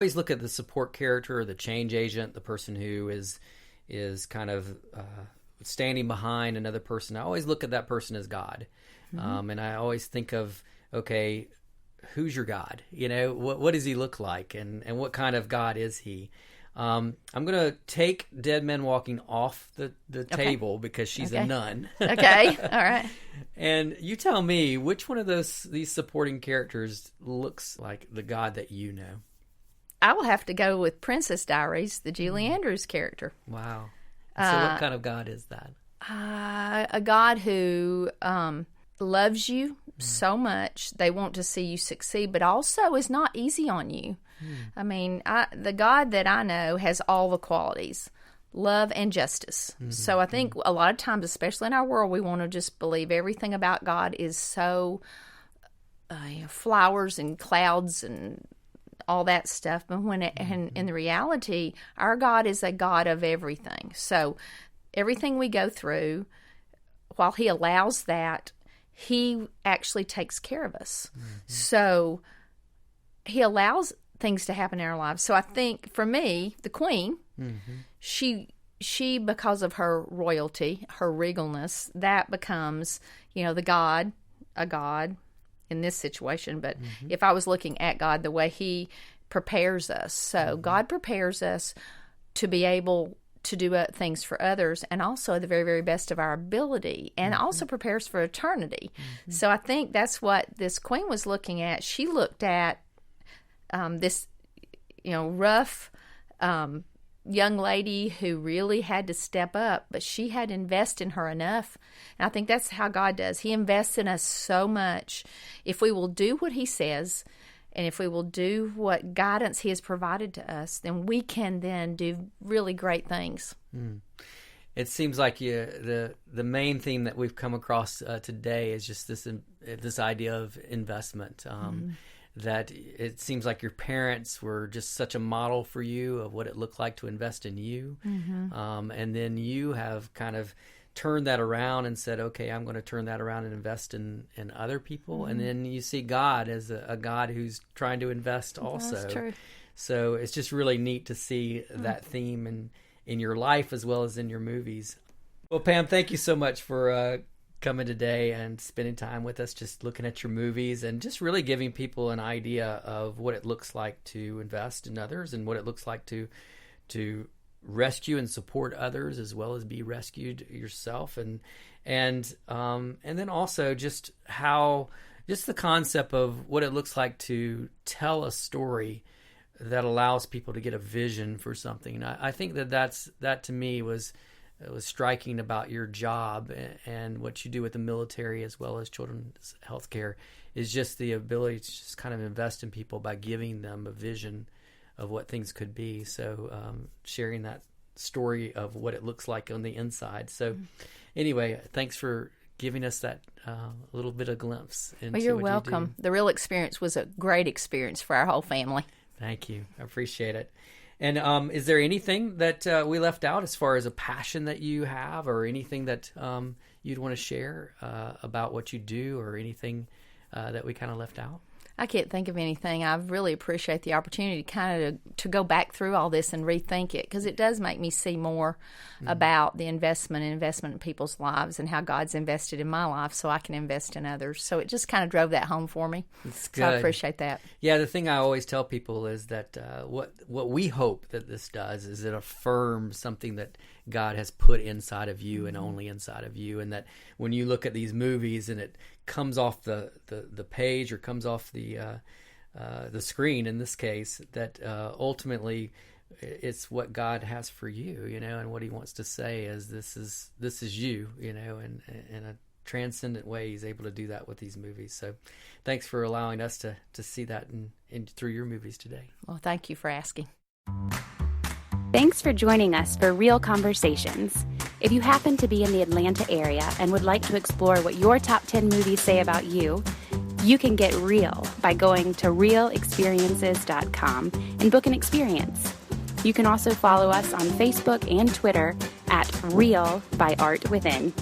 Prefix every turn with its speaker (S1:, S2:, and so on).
S1: Always look at the support character or the change agent, the person who is kind of standing behind another person. I always look at that person as God. And I always think of, okay, who's your God? What does he look like? And what kind of God is he? I'm going to take Dead Men Walking off the table because she's a nun.
S2: Okay, all right.
S1: And you tell me, which one of these supporting characters looks like the God that you know?
S2: I will have to go with Princess Diaries, the Julie Andrews character.
S1: Wow. So what kind of God is that?
S2: A God who loves you so much. They want to see you succeed, but also is not easy on you. I mean, the God that I know has all the qualities, love and justice. So I think a lot of times, especially in our world, we want to just believe everything about God is so flowers and clouds and all that stuff. But in the reality, our God is a God of everything. So everything we go through, while he allows that, he actually takes care of us. So he allows things to happen in our lives. So I think for me, the Queen, she because of her royalty, her regalness, that becomes, a God in this situation. But if I was looking at God, the way he prepares us. So God prepares us to be able to do things for others, and also the very, very best of our ability, and also prepares for eternity. So I think that's what this Queen was looking at. She looked at this, rough young lady who really had to step up, but she had to invest in her enough. And I think that's how God does. He invests in us so much. If we will do what he says, and if we will do what guidance he has provided to us, then we can then do really great things.
S1: It seems like the main theme that we've come across today is just this idea of investment. That it seems like your parents were just such a model for you of what it looked like to invest in you. And then you have kind of turned that around and said, okay, I'm going to turn that around and invest in other people. And then you see God as a God who's trying to invest also.
S2: That's true.
S1: So it's just really neat to see that theme in your life as well as in your movies. Well, Pam, thank you so much for coming today and spending time with us, just looking at your movies and just really giving people an idea of what it looks like to invest in others and what it looks like to rescue and support others as well as be rescued yourself, and then also just the concept of what it looks like to tell a story that allows people to get a vision for something. And I think that to me was striking about your job and what you do with the military as well as children's healthcare is just the ability to just kind of invest in people by giving them a vision of what things could be. So sharing that story of what it looks like on the inside. So anyway, thanks for giving us that little bit of glimpse into
S2: Well, you're
S1: what
S2: welcome.
S1: You do.
S2: The real experience was a great experience for our whole family.
S1: Thank you. I appreciate it. And is there anything that we left out as far as a passion that you have or anything that you'd want to share about what you do or anything that we kind of left out?
S2: I can't think of anything. I really appreciate the opportunity to go back through all this and rethink it, because it does make me see more about the investment in people's lives and how God's invested in my life so I can invest in others. So it just kind of drove that home for me.
S1: It's good.
S2: So I appreciate that.
S1: Yeah, the thing I always tell people is that what we hope that this does is it affirms something that God has put inside of you and only inside of you, and that when you look at these movies and it comes off the page or comes off the screen in this case, that ultimately it's what God has for you, and what he wants to say is this is you, and in a transcendent way he's able to do that with these movies. So thanks for allowing us to see that in through your movies today.
S2: Well, thank you for asking.
S3: Thanks for joining us for Real Conversations. If you happen to be in the Atlanta area and would like to explore what your top 10 movies say about you, you can get real by going to realexperiences.com and book an experience. You can also follow us on Facebook and Twitter at Real by Art Within.